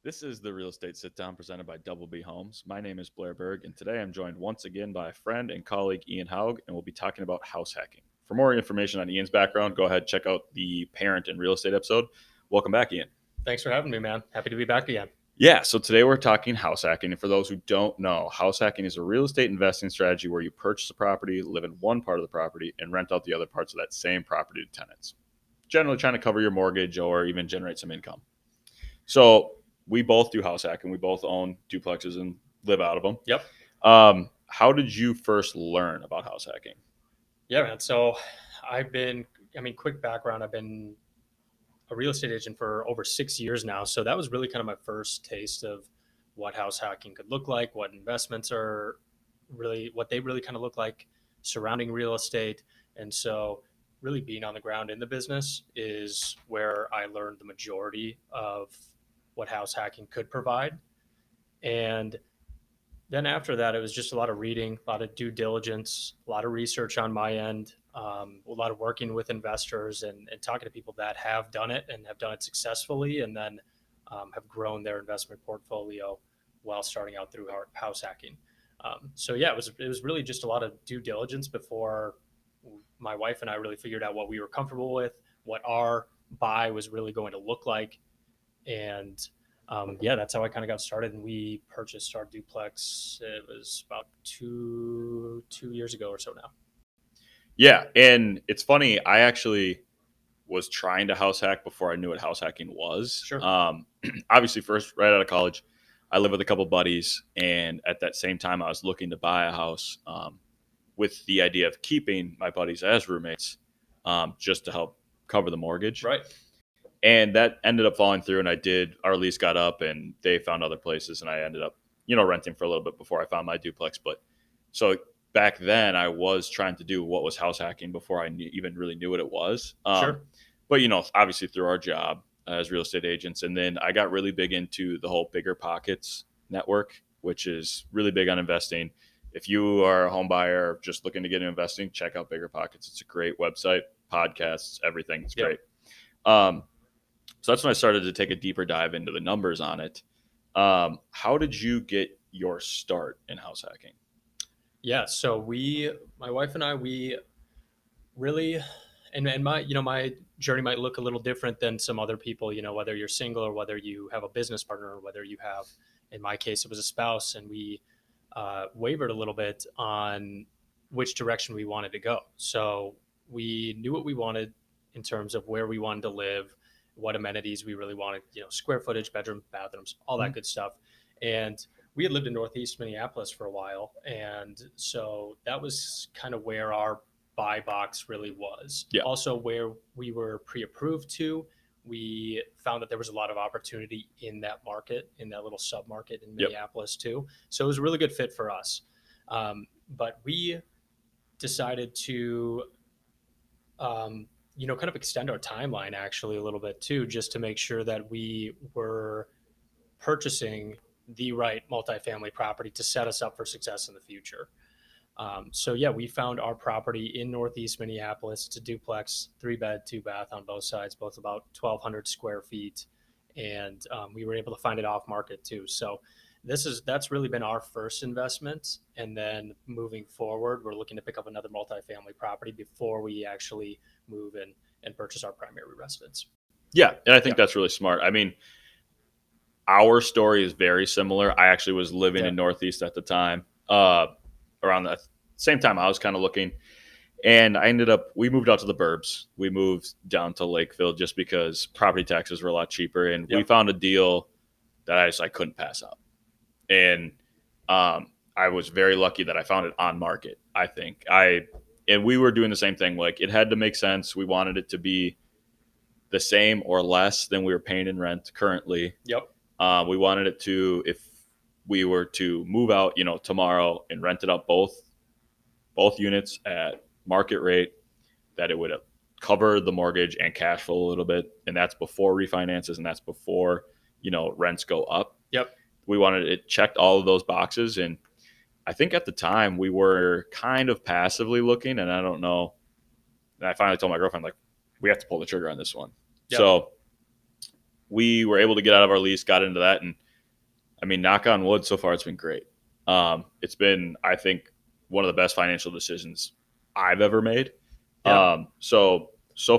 This is the Real Estate Sit Down presented by Double B Homes. My name is Blair Berg, and today I'm joined once again by a friend and colleague, Ian Haug, and we'll be talking about house hacking. For more information on Ian's background, go ahead and check out the Parent in Real Estate episode. Welcome back, Ian. Thanks for having me, man. Happy to be back again. Yeah, so today we're talking house hacking. And for those who don't know, house hacking is a real estate investing strategy where you purchase a property, live in one part of the property, and rent out the other parts of that same property to tenants. Generally trying to cover your mortgage or even generate some income. So we both do house hacking. We both own duplexes and live out of them. Yep. How did you first learn about house hacking? Yeah, man. So quick background. I've been a real estate agent for over 6 years now. So that was really kind of my first taste of what house hacking could look like, what investments are what they really kind of look like surrounding real estate. And so really being on the ground in the business is where I learned the majority of what house hacking could provide. And then after that, it was just a lot of reading, a lot of due diligence, a lot of research on my end, a lot of working with investors and talking to people that have done it and have done it successfully, and then have grown their investment portfolio while starting out through house hacking. So yeah, it was really just a lot of due diligence before my wife and I really figured out what we were comfortable with, what our buy was really going to look like, and yeah, that's how I kind of got started. And we purchased our duplex. It was about two years ago or so now. Yeah, and it's funny. I actually was trying to house hack before I knew what house hacking was. Sure. Obviously, first right out of college, I lived with a couple buddies, and at that same time, I was looking to buy a house with the idea of keeping my buddies as roommates, just to help cover the mortgage. Right. And that ended up falling through, and our lease got up, and they found other places, and I ended up renting for a little bit before I found my duplex. But so back then I was trying to do what was house hacking before I even really knew what it was. Sure. But obviously through our job as real estate agents, and then I got really big into the whole Bigger Pockets network, which is really big on investing. If you are a home buyer just looking to get into investing, check out Bigger Pockets. It's a great website, podcasts, everything. It's great. So that's when I started to take a deeper dive into the numbers on it. How did you get your start in house hacking? Yeah. So my wife and I, we really, and my journey might look a little different than some other people, whether you're single or whether you have a business partner or whether you have, in my case, it was a spouse, and we wavered a little bit on which direction we wanted to go. So we knew what we wanted in terms of where we wanted to live, what amenities we really wanted, square footage, bedroom, bathrooms, all that good stuff. And we had lived in Northeast Minneapolis for a while. And so that was kind of where our buy box really was. Yeah. Also, where we were pre-approved to, we found that there was a lot of opportunity in that market, in that little sub market in Minneapolis too. So it was a really good fit for us. But we decided to, kind of extend our timeline actually a little bit too, just to make sure that we were purchasing the right multifamily property to set us up for success in the future. So yeah, we found our property in Northeast Minneapolis. It's a duplex, 3-bed, 2-bath on both sides, both about 1,200 square feet. And we were able to find it off market too. So that's really been our first investment. And then moving forward, we're looking to pick up another multifamily property before we actually move in and purchase our primary residence. Yeah. And I think that's really smart. I mean, our story is very similar. I actually was living in Northeast at the time, around the same time I was kind of looking, and we moved out to the burbs. We moved down to Lakeville just because property taxes were a lot cheaper, and we found a deal that I couldn't pass up. And I was very lucky that I found it on market. I think and we were doing the same thing. Like, it had to make sense. We wanted it to be the same or less than we were paying in rent currently. Yep. We wanted it to, if we were to move out, tomorrow and rent it out both units at market rate, that it would cover the mortgage and cash flow a little bit. And that's before refinances, and that's before, rents go up. Yep. We wanted it checked all of those boxes. And I think at the time we were kind of passively looking, and I don't know. And I finally told my girlfriend, like, we have to pull the trigger on this one. Yep. So we were able to get out of our lease, got into that, and I mean, knock on wood, so far it's been great. It's been, I think, one of the best financial decisions I've ever made. Yeah. So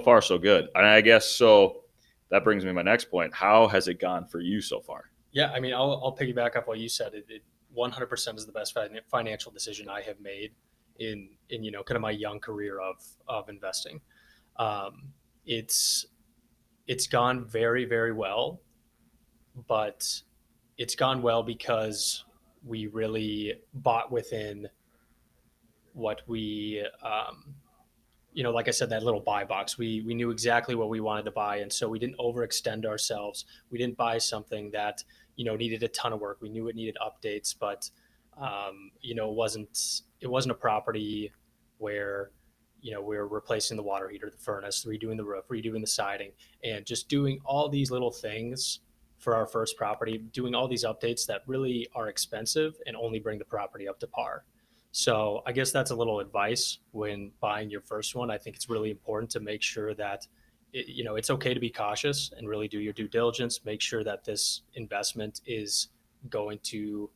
far so good. And I guess so. That brings me to my next point. How has it gone for you so far? Yeah, I mean, I'll piggyback off what you said. It 100% is the best financial decision I have made in kind of my young career of investing. Um, it's it's gone very very well, but it's gone well because we really bought within what we like I said, that little buy box. We knew exactly what we wanted to buy, and so we didn't overextend ourselves. We didn't buy something that needed a ton of work. We knew it needed updates, but it wasn't a property where we were replacing the water heater, the furnace, redoing the roof, redoing the siding, and just doing all these little things for our first property, doing all these updates that really are expensive and only bring the property up to par. So I guess that's a little advice when buying your first one. I think it's really important to make sure that it's okay to be cautious and really do your due diligence. Make sure that this investment is going to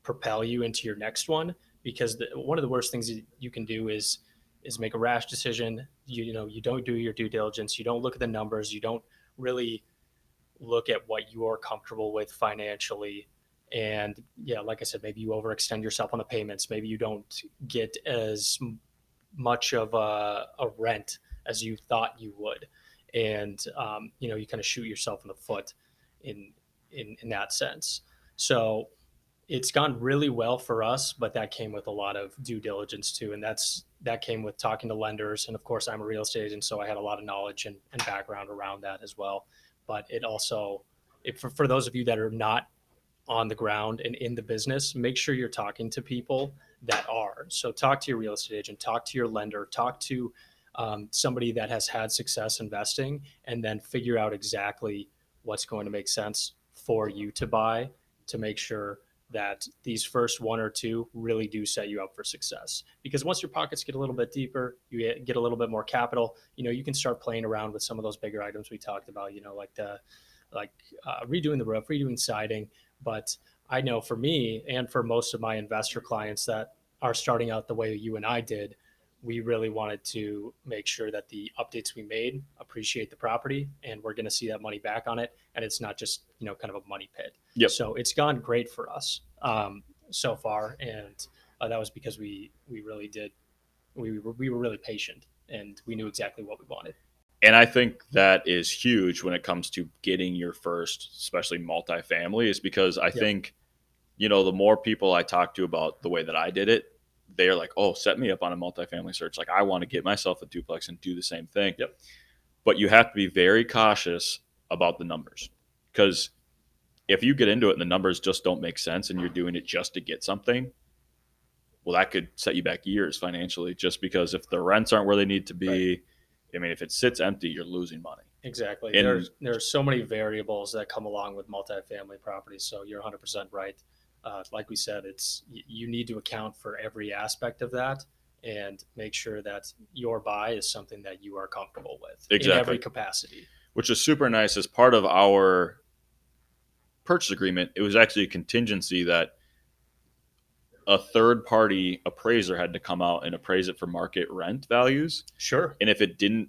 propel you into your next one, because one of the worst things you can do is make a rash decision. You don't do your due diligence. You don't look at the numbers. You don't really look at what you're comfortable with financially. And yeah, like I said, maybe you overextend yourself on the payments. Maybe you don't get as much of a rent as you thought you would. And, you kind of shoot yourself in the foot in, in that sense. So it's gone really well for us, but that came with a lot of due diligence too. And that came with talking to lenders. And of course, I'm a real estate agent, so I had a lot of knowledge and background around that as well. But it also, for those of you that are not on the ground and in the business, make sure you're talking to people that are. So talk to your real estate agent, talk to your lender, talk to somebody that has had success investing, and then figure out exactly what's going to make sense for you to buy, to make sure that these first one or two really do set you up for success. Because once your pockets get a little bit deeper, you get a little bit more capital, you can start playing around with some of those bigger items we talked about, like redoing the roof, redoing siding. But I know for me and for most of my investor clients that are starting out the way you and I did, we really wanted to make sure that the updates we made appreciate the property, and we're going to see that money back on it. And it's not just, kind of a money pit. Yep. So it's gone great for us so far. And that was because we really did, we were really patient and we knew exactly what we wanted. And I think that is huge when it comes to getting your first, especially multifamily, is because I Yep. think, the more people I talk to about the way that I did it, they're like, oh, set me up on a multifamily search. Like, I want to get myself a duplex and do the same thing. Yep. But you have to be very cautious about the numbers, because if you get into it and the numbers just don't make sense and you're doing it just to get something, well, that could set you back years financially, just because if the rents aren't where they need to Right. be, I mean, if it sits empty, you're losing money. Exactly. And There's so many variables that come along with multifamily properties. So you're 100% right. Like we said, you need to account for every aspect of that and make sure that your buy is something that you are comfortable with in every exactly, capacity. which is super nice. As part of our purchase agreement, it was actually a contingency that a third party appraiser had to come out and appraise it for market rent values. Sure. And if it didn't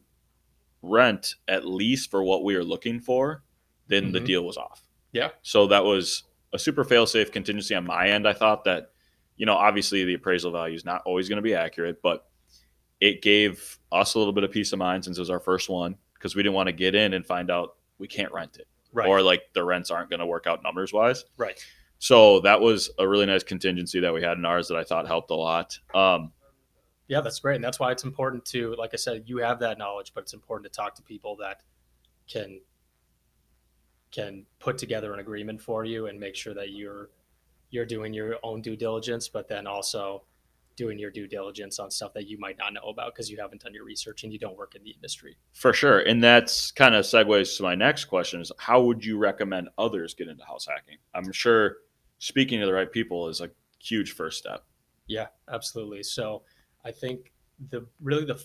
rent at least for what we were looking for, then the Hmm. deal was off. Yeah. So that was a super fail safe contingency on my end. I thought that, obviously the appraisal value is not always going to be accurate, but it gave us a little bit of peace of mind since it was our first one, because we didn't want to get in and find out we can't rent it, Right. or like the rents aren't going to work out numbers wise. Right. So that was a really nice contingency that we had in ours that I thought helped a lot. Yeah, that's great. And that's why it's important to, like I said, you have that knowledge, but it's important to talk to people that can put together an agreement for you and make sure that you're doing your own due diligence, but then also doing your due diligence on stuff that you might not know about because you haven't done your research and you don't work in the industry. For sure. And that's kind of segues to my next question is, how would you recommend others get into house hacking? I'm sure speaking to the right people is a huge first step. Yeah, absolutely. So I think the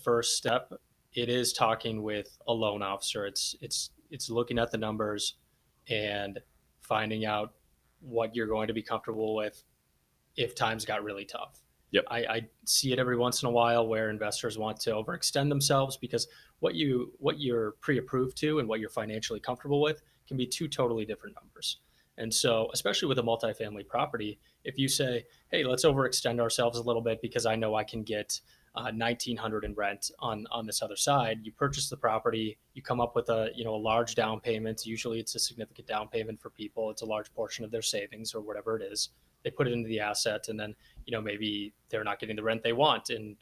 first step, it is talking with a loan officer. It's looking at the numbers, and finding out what you're going to be comfortable with if times got really tough. Yep. I see it every once in a while where investors want to overextend themselves because what you're pre-approved to and what you're financially comfortable with can be two totally different numbers. And so, especially with a multifamily property, if you say, "Hey, let's overextend ourselves a little bit because I know I can get 1,900 in rent on this other side," you purchase the property, you come up with a large down payment. Usually, it's a significant down payment for people. It's a large portion of their savings or whatever it is. They put it into the asset, and then maybe they're not getting the rent they want, and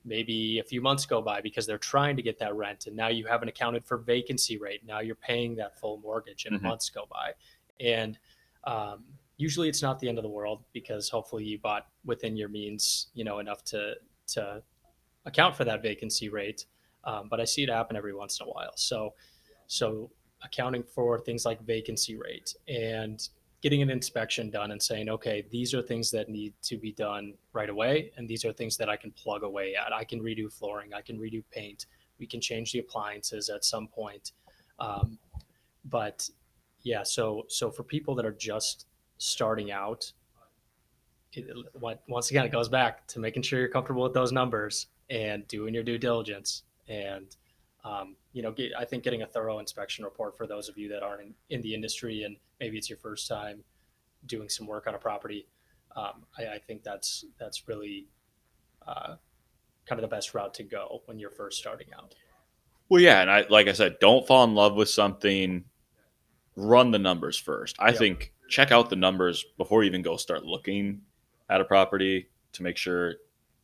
maybe a few months go by because they're trying to get that rent, and now you haven't accounted for vacancy rate. Now you're paying that full mortgage, and Hmm. months go by, and usually it's not the end of the world because hopefully you bought within your means, enough to account for that vacancy rate. But I see it happen every once in a while. So accounting for things like vacancy rate and getting an inspection done and saying, okay, these are things that need to be done right away, and these are things that I can plug away at. I can redo flooring, I can redo paint, we can change the appliances at some point. Um, but yeah, so for people that are just starting out, once again, it goes back to making sure you're comfortable with those numbers and doing your due diligence. And, I think getting a thorough inspection report for those of you that aren't in the industry and maybe it's your first time doing some work on a property, I think that's really kind of the best route to go when you're first starting out. Well, yeah, and like I said, don't fall in love with something. Run the numbers first. I Yep. think check out the numbers before you even go start looking at a property to make sure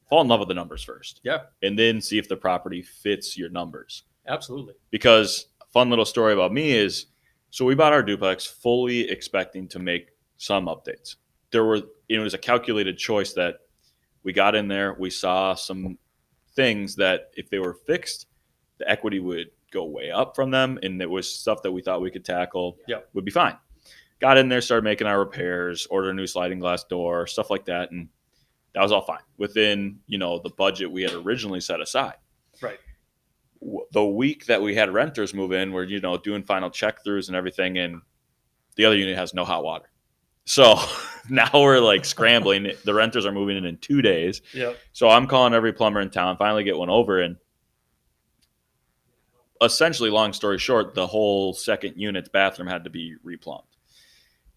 fall in love with the numbers first, Yeah, and then see if the property fits your numbers. absolutely. Because a fun little story about me is, so we bought our duplex fully expecting to make some updates. It was a calculated choice that we got in there. We saw some things that if they were fixed, the equity would go way up from them, and it was stuff that we thought we could tackle, Yep. would be fine. Got in there, started making our repairs, ordered a new sliding glass door, stuff like that, and that was all fine within the budget we had originally set aside. Right. The week that we had renters move in, we're doing final check throughs and everything, and the other unit has no hot water. So now we're like scrambling. The renters are moving in 2 days. Yep. So I'm calling every plumber in town. Finally, get one over, and essentially, long story short, the whole second unit's bathroom had to be replumbed.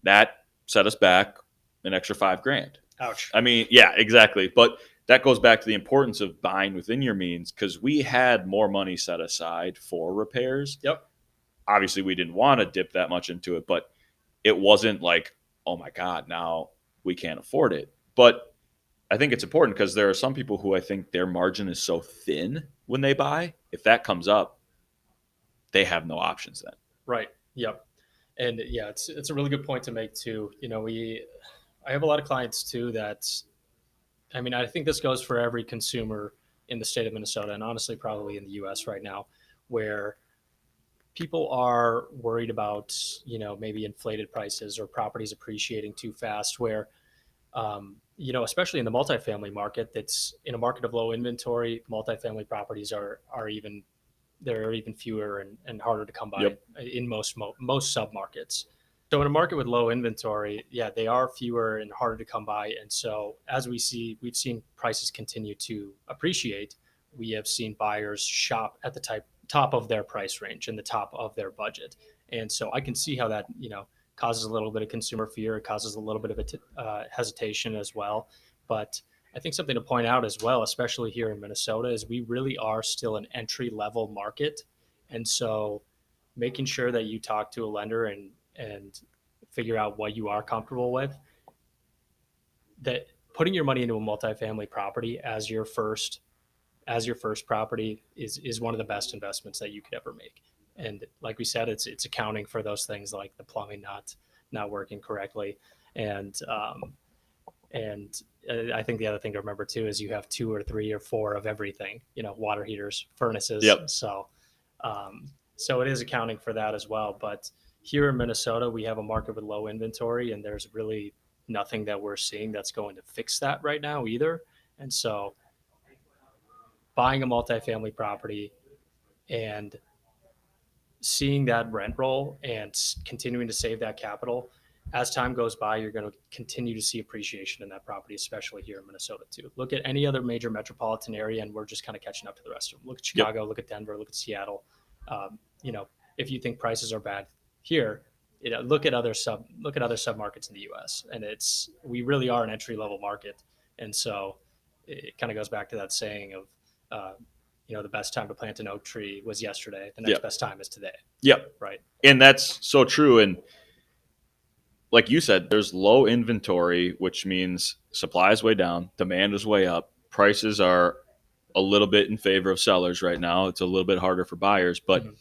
That set us back an extra $5,000. Ouch. I mean, yeah, exactly. But that goes back to the importance of buying within your means because we had more money set aside for repairs. Yep. Obviously, we didn't want to dip that much into it, but it wasn't like, oh my God, now we can't afford it. But I think it's important because there are some people who I think their margin is so thin when they buy. If that comes up, they have no options then. Right. Yep. And yeah, it's a really good point to make too. I have a lot of clients too that, I mean, I think this goes for every consumer in the state of Minnesota and honestly probably in the US right now, where people are worried about, maybe inflated prices or properties appreciating too fast, where especially in the multifamily market, that's in a market of low inventory, multifamily properties are even there are even fewer and harder to come by Yep. in most sub markets. So in a market with low inventory, yeah, they are fewer and harder to come by. And so as we've seen prices continue to appreciate. We have seen buyers shop at the top of their price range and the top of their budget. And so I can see how that causes a little bit of consumer fear. It causes a little bit of hesitation as well. But I think something to point out as well, especially here in Minnesota, is we really are still an entry level market. And so making sure that you talk to a lender and figure out what you are comfortable with, that putting your money into a multifamily property as your first property is one of the best investments that you could ever make. And like we said, it's accounting for those things like the plumbing not working correctly, and I think the other thing to remember too is you have 2 or 3 or 4 of everything, water heaters, furnaces. Yep. So it is accounting for that as well. But here in Minnesota, we have a market with low inventory, and there's really nothing that we're seeing that's going to fix that right now either. And so buying a multifamily property and seeing that rent roll and continuing to save that capital, as time goes by, you're going to continue to see appreciation in that property, especially here in Minnesota too. Look at any other major metropolitan area, and we're just kind of catching up to the rest of them. Look at Yep. Chicago, look at Denver, look at Seattle. You know, if you think prices are bad here, look at other submarkets in the U.S. and we really are an entry level market, and so it kind of goes back to that saying of the best time to plant an oak tree was yesterday. The next Yep. best time is today. Yep. Right. And that's so true. And like you said, there's low inventory, which means supply is way down, demand is way up, prices are a little bit in favor of sellers right now. It's a little bit harder for buyers, but Mhm.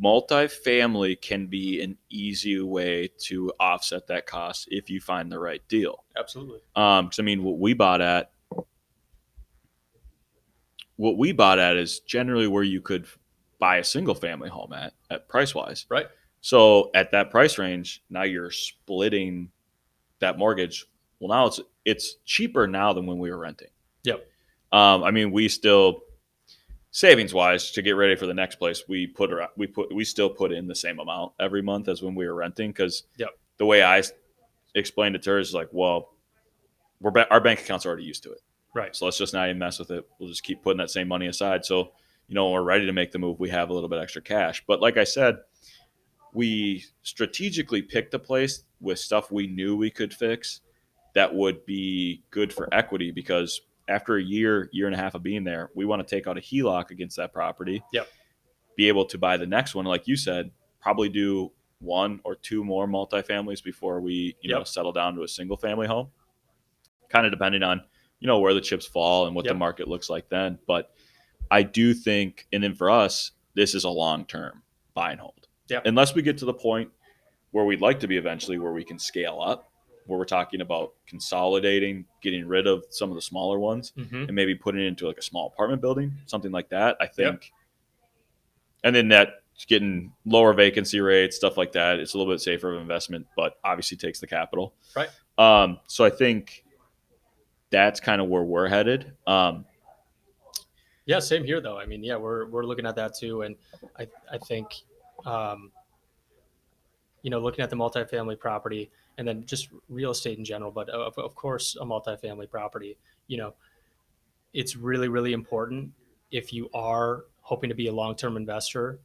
multifamily can be an easy way to offset that cost if you find the right deal. Absolutely. 'Cause I mean, what we bought at is generally where you could buy a single family home at price wise. Right. So at that price range, now you're splitting that mortgage. Well, now it's cheaper now than when we were renting. Yep. I mean, we still savings wise to get ready for the next place. We still put in the same amount every month as when we were renting because Yep. the way I explained it to her is like, well, our bank account's already used to it, Right. so let's just not even mess with it. We'll just keep putting that same money aside. So when we're ready to make the move, we have a little bit extra cash. But like I said, we strategically picked a place with stuff we knew we could fix that would be good for equity because after a year and a half of being there, we want to take out a HELOC against that property, Yep. be able to buy the next one. Like you said, probably do one or two more multifamilies before we, Yep. settle down to a single family home, kind of depending on, where the chips fall and what the Yep. market looks like then. But I do think, and then for us, this is a long-term buy and hold. Yep. Unless we get to the point where we'd like to be eventually, where we can scale up, where we're talking about consolidating, getting rid of some of the smaller ones, Mm-hmm. and maybe putting it into like a small apartment building, something like that. I think, Yep. and then that getting lower vacancy rates, stuff like that. It's a little bit safer of investment, but obviously takes the capital. Right. So I think that's kind of where we're headed. Yeah. Same here, though. I mean, yeah, we're looking at that too, and I think, um, looking at the multifamily property and then just real estate in general, but of course, a multifamily property, you know, it's really, really important if you are hoping to be a long-term investor.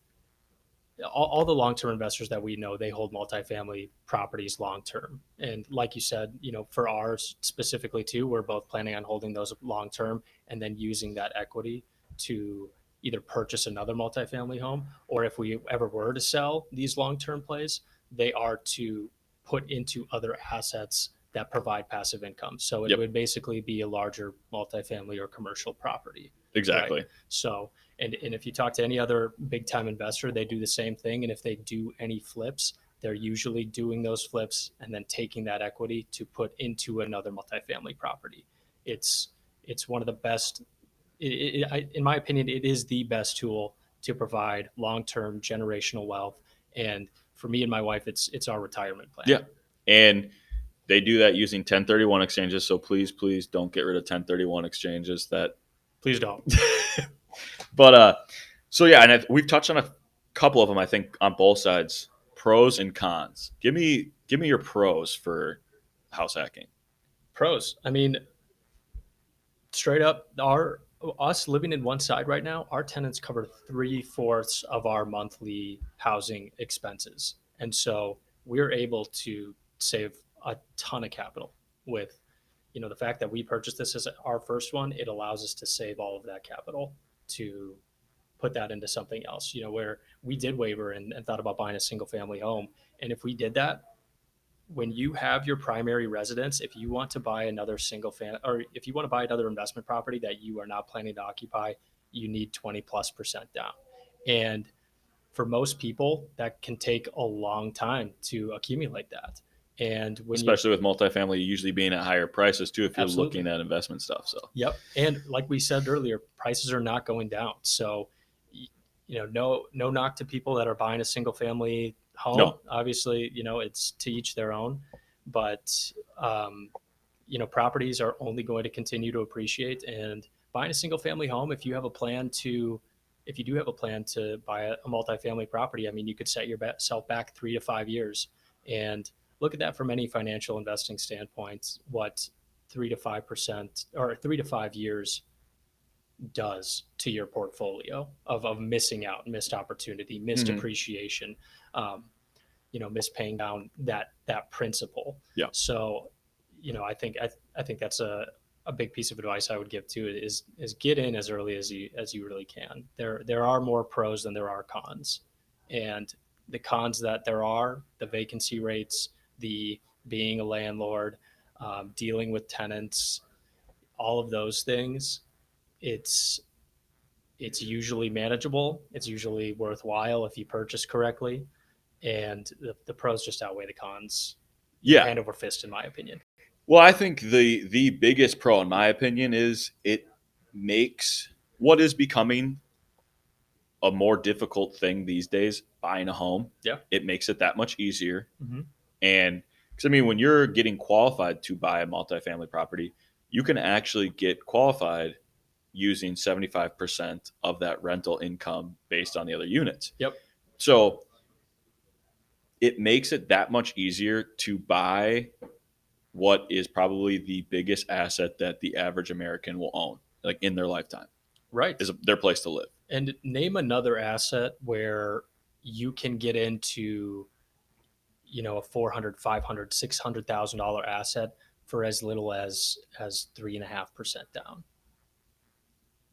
All the long-term investors that we know, they hold multifamily properties long-term. And like you said, for ours specifically too, we're both planning on holding those long-term and then using that equity to either purchase another multifamily home, or if we ever were to sell these long-term plays, they are to put into other assets that provide passive income. So it Yep. would basically be a larger multifamily or commercial property. Exactly. Right? So, and if you talk to any other big time investor, they do the same thing. And if they do any flips, they're usually doing those flips and then taking that equity to put into another multifamily property. It's one of the best. In my opinion, it is the best tool to provide long-term generational wealth. And for me and my wife, it's our retirement plan. Yeah. And they do that using 1031 exchanges. So please don't get rid of 1031 exchanges. Please don't. But so yeah, and we've touched on a couple of them. I think on both sides, pros and cons. Give me your pros for house hacking. Pros. I mean, straight up, us living in one side right now, our tenants cover 3/4 of our monthly housing expenses, and so we're able to save a ton of capital with the fact that we purchased this as our first one. It allows us to save all of that capital to put that into something else. Where we did waiver and thought about buying a single family home, and if we did that, when you have your primary residence, if you want to buy another single family, or if you want to buy another investment property that you are not planning to occupy, you need 20+% down. And for most people, that can take a long time to accumulate that. And especially with multifamily usually being at higher prices too, if you're Absolutely. looking at investment stuff. So Yep. And like we said earlier, prices are not going down. So, no knock to people that are buying a single family home. No. Obviously, it's to each their own, but, properties are only going to continue to appreciate, and buying a single family home, if you have a plan to if you do have a plan to buy a multifamily property, I mean, you could set yourself back 3 to 5 years and look at that from any financial investing standpoint. What 3 to 5% or 3 to 5 years does to your portfolio of missing out, missed opportunity, missed Hmm. appreciation, um, missed paying down that principal. Yeah. So, I think that's a big piece of advice I would give to it is get in as early as you really can. There are more pros than there are cons, and the cons that there are, the vacancy rates, the being a landlord, dealing with tenants, all of those things. It's it's usually manageable. It's usually worthwhile if you purchase correctly, and the pros just outweigh the cons, Yeah. hand over fist, in my opinion. Well, I think the biggest pro, in my opinion, is it makes what is becoming a more difficult thing these days, buying a home. Yeah. It makes it that much easier. Mm-hmm. And because I mean, when you're getting qualified to buy a multifamily property, you can actually get qualified using 75% of that rental income based on the other units. Yep. So it makes it that much easier to buy what is probably the biggest asset that the average American will own, like in their lifetime, Right. is their place to live. And name another asset where you can get into, a 400, 500, $600,000 asset for as little as 3.5% down.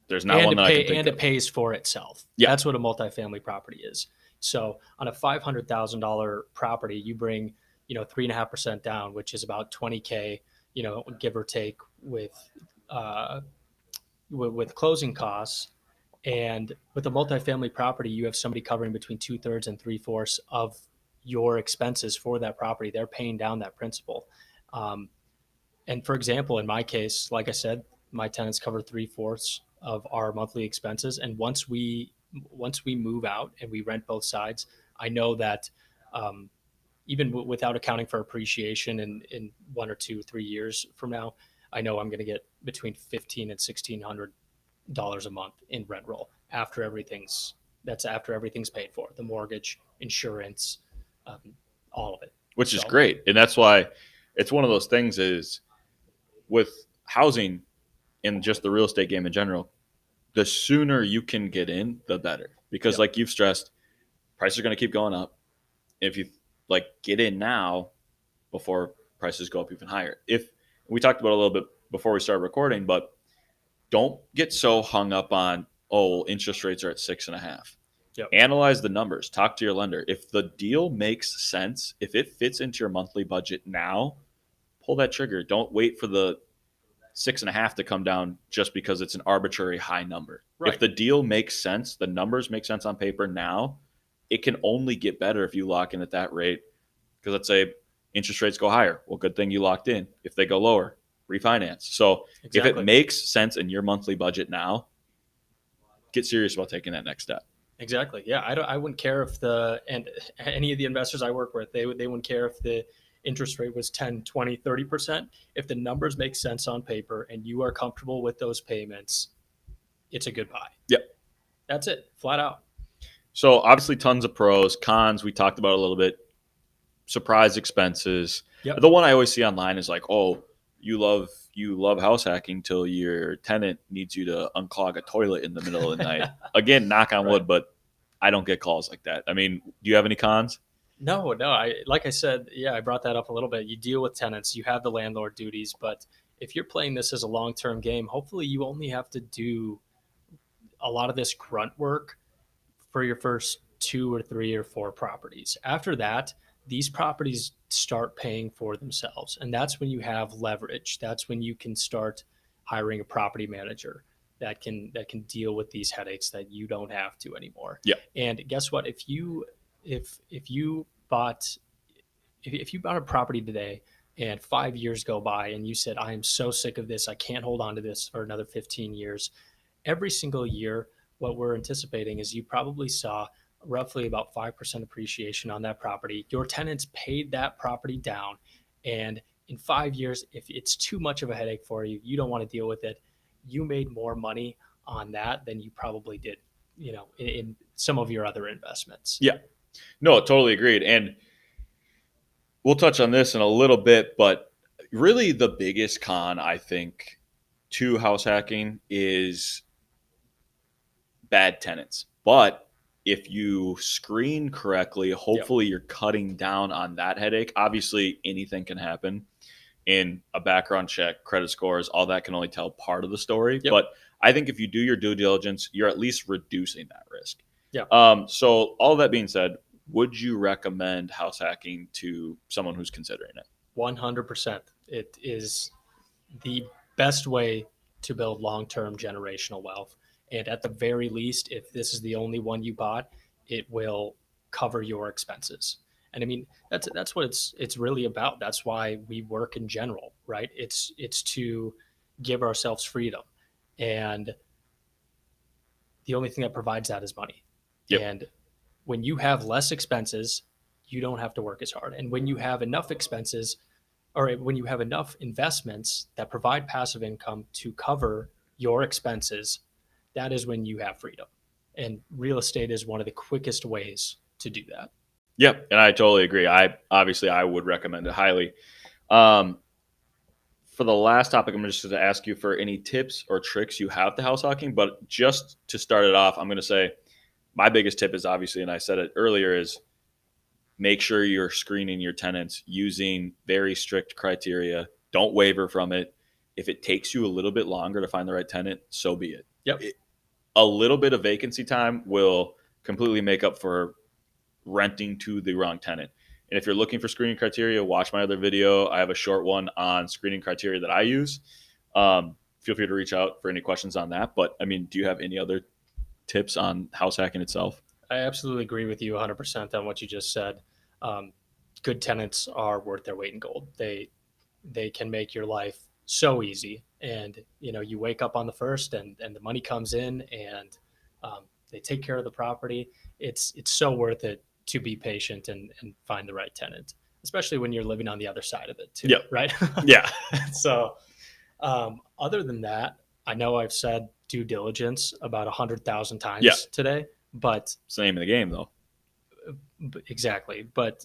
There's not one that I can think And it of. pays for itself. Yeah. That's what a multifamily property is. So on a $500,000 property, you bring 3.5% down, which is about 20K, give or take uh, with closing costs. And with a multifamily property, you have somebody covering between 2/3 and 3/4 of your expenses for that property. They're paying down that principal. Um, and for example, in my case, like I said, my tenants cover 3/4 of our monthly expenses. And once we move out and we rent both sides, I know that even without accounting for appreciation in 1 or 2, 3 years from now, I know I'm going to get between 15 and $1,600 a month in rent roll after everything's paid for, the mortgage, insurance, um, all of it. Which is So great. And that's why it's one of those things is with housing and just the real estate game in general, the sooner you can get in, the better. Because yep, like you've stressed, prices are going to keep going up. If you like get in now before prices go up even higher. If we talked about it a little bit before we started recording, but don't get so hung up on, oh, interest rates are at 6.5. yep, Analyze the numbers, talk to your lender. If the deal makes sense, if it fits into your monthly budget now, pull that trigger. Don't wait for the 6.5 to come down just because it's an arbitrary high number. If right, the deal makes sense, the numbers make sense on paper now, it can only get better if you lock in at that rate. Because let's say interest rates go higher. Well, good thing you locked in. If they go lower, refinance. So if it exactly. makes sense in your monthly budget now, get serious about taking that next step. Exactly. Yeah, I wouldn't care if any of the investors I work with, they wouldn't care if the interest rate was 10, 20, 30%. If the numbers make sense on paper and you are comfortable with those payments, it's a good buy. Yep. That's it, flat out. So obviously tons of pros, cons, we talked about a little bit. Surprise expenses. Yep. The one I always see online is like, oh, you love house hacking till your tenant needs you to unclog a toilet in the middle of the night. Again, knock on Right. wood, but I don't get calls like that. I mean, do you have any cons? No, no. Like I said, yeah, I brought that up a little bit. You deal with tenants, you have the landlord duties, but if you're playing this as a long-term game, hopefully you only have to do a lot of this grunt work for your first 2 or 3 or 4 properties. After that, these properties start paying for themselves. And that's when you have leverage. That's when you can start hiring a property manager that can deal with these headaches that you don't have to anymore. Yeah. And guess what? If you bought if you bought a property today and 5 years go by and you said, I am so sick of this, I can't hold on to this for another 15 years, every single year, what we're anticipating is you probably saw roughly about 5% appreciation on that property. Your tenants paid that property down. And in 5 years, if it's too much of a headache for you, you don't want to deal with it, you made more money on that than you probably did in some of your other investments. Yeah. No, totally agreed. And we'll touch on this in a little bit, but really the biggest con, I think, to house hacking is bad tenants. But if you screen correctly, Yep. hopefully you're cutting down on that headache. Obviously, anything can happen in a background check, credit scores, all that can only tell part of the story. Yep. But I think if you do your due diligence, you're at least reducing that risk. Yeah. So, all that being said, would you recommend house hacking to someone who's considering it? 100%. It is the best way to build long-term generational wealth. And at the very least, if this is the only one you bought, it will cover your expenses. And I mean, that's what it's really about. That's why we work in general, right? It's to give ourselves freedom. And the only thing that provides that is money. Yep. And when you have less expenses, you don't have to work as hard. And when you have enough expenses, or when you have enough investments that provide passive income to cover your expenses, that is when you have freedom. And real estate is one of the quickest ways to do that. Yep, and I totally agree. I would recommend it highly. Um, for the last topic, I'm just going to ask you for any tips or tricks you have to house hacking. But just to start it off, I'm going to say my biggest tip is obviously, and I said it earlier, is make sure you're screening your tenants using very strict criteria. Don't waver from it. If it takes you a little bit longer to find the right tenant, so be it. Yep. A little bit of vacancy time will completely make up for renting to the wrong tenant. And if you're looking for screening criteria, watch my other video. I have a short one on screening criteria that I use. Feel free to reach out for any questions on that. But I mean, do you have any other tips on house hacking itself? I absolutely agree with you 100% on what you just said. Good tenants are worth their weight in gold. They can make your life so easy. And you wake up on the first, and the money comes in, and they take care of the property. It's so worth it to be patient and find the right tenant, especially when you're living on the other side of it too. Yep. Right. Yeah. So other than that, I know I've said due diligence about 100,000 times Yeah. today, but It's the name of the game, though. exactly. But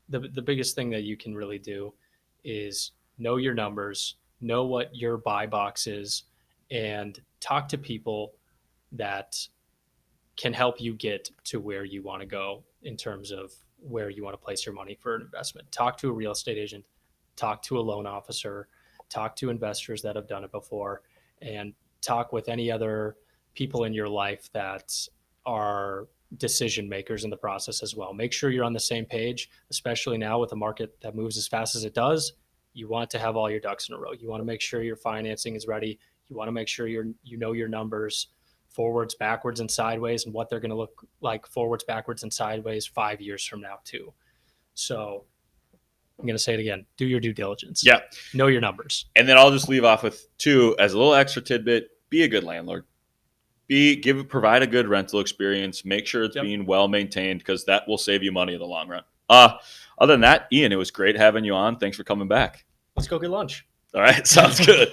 the biggest thing that you can really do is know your numbers, know what your buy box is, and talk to people that can help you get to where you want to go in terms of where you want to place your money for an investment. Talk to a real estate agent, talk to a loan officer, talk to investors that have done it before, and talk with any other people in your life that are decision makers in the process as well. Make sure you're on the same page, especially now with a market that moves as fast as it does. You want to have all your ducks in a row. You want to make sure your financing is ready. You want to make sure you know your numbers forwards, backwards, and sideways, and what they're going to look like forwards, backwards, and sideways 5 years from now too. So I'm going to say it again. Do your due diligence. Yeah. Know your numbers. And then I'll just leave off with two as a little extra tidbit. Be a good landlord. Provide a good rental experience. Make sure it's being well maintained, because that will save you money in the long run. Other than that, Ian, it was great having you on. Thanks for coming back. Let's go get lunch. All right. Sounds good.